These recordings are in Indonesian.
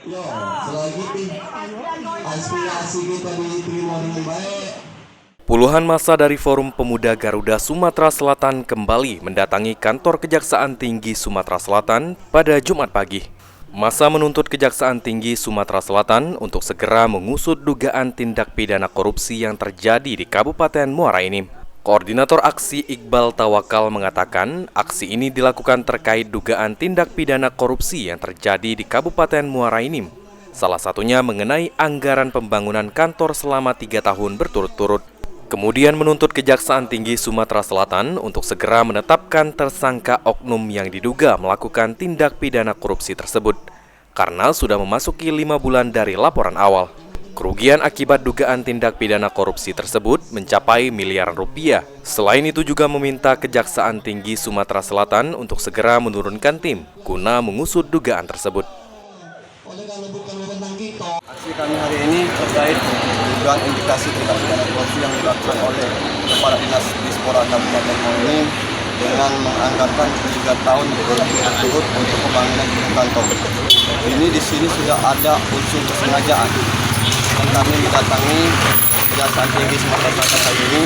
Yo, selagi aspirasi kita diterima dengan baik. Puluhan massa dari Forum Pemuda Garuda Sumatera Selatan kembali mendatangi kantor Kejaksaan Tinggi Sumatera Selatan pada Jumat pagi. Massa menuntut Kejaksaan Tinggi Sumatera Selatan untuk segera mengusut dugaan tindak pidana korupsi yang terjadi di Kabupaten Muara Enim. Koordinator aksi Iqbal Tawakal mengatakan aksi ini dilakukan terkait dugaan tindak pidana korupsi yang terjadi di Kabupaten Muara Enim. Salah satunya mengenai anggaran pembangunan kantor selama 3 tahun berturut-turut. Kemudian menuntut Kejaksaan Tinggi Sumatera Selatan untuk segera menetapkan tersangka oknum yang diduga melakukan tindak pidana korupsi tersebut, karena sudah memasuki 5 bulan dari laporan awal. Kerugian akibat dugaan tindak pidana korupsi tersebut mencapai miliaran rupiah. Selain itu juga meminta Kejaksaan Tinggi Sumatera Selatan untuk segera menurunkan tim guna mengusut dugaan tersebut. Aksi kami hari ini terkait dugaan indikasi tindak pidana korupsi yang dilakukan oleh Kepala Dinas Dispora Kabupaten Muara Enim dengan menganggarkan 3 tahun berturut-turut untuk pembangunan kantor. Ini di sini sudah ada unsur kesengajaan. Dan kami didatangi Kejaksaan Tinggi Sumatera Selatan hari ini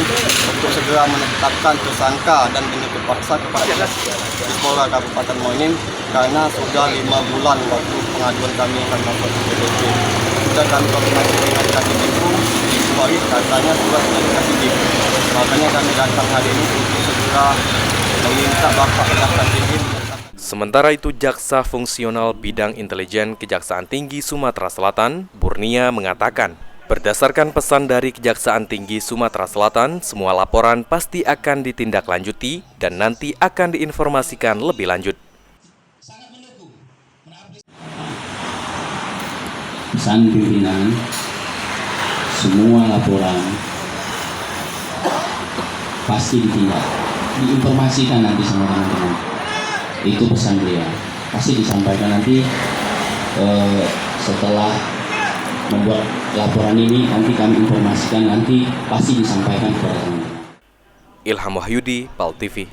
untuk segera menetapkan tersangka dan penyebut paksa kepada Dinas Dispora Kabupaten Muara Enim karena sudah 5 bulan waktu pengaduan kami akan masuk ke PDP. Sudah kami koordinasi dengan Kasih Info, disuari katanya sudah dikasih Info. Makanya kami datang hari ini untuk segera meminta Bapak Kejaksaan Tinggi. Sementara itu, Jaksa Fungsional Bidang Intelijen Kejaksaan Tinggi Sumatera Selatan, Burnia, mengatakan, berdasarkan pesan dari Kejaksaan Tinggi Sumatera Selatan, semua laporan pasti akan ditindaklanjuti dan nanti akan diinformasikan lebih lanjut. Pesan pimpinan, semua laporan pasti ditindak, diinformasikan nanti sama teman-teman. Itu pesan beliau, pasti disampaikan nanti setelah membuat laporan ini, nanti kami informasikan, nanti pasti disampaikan kepada teman-teman. Ilham Wahyudi, PAL TV.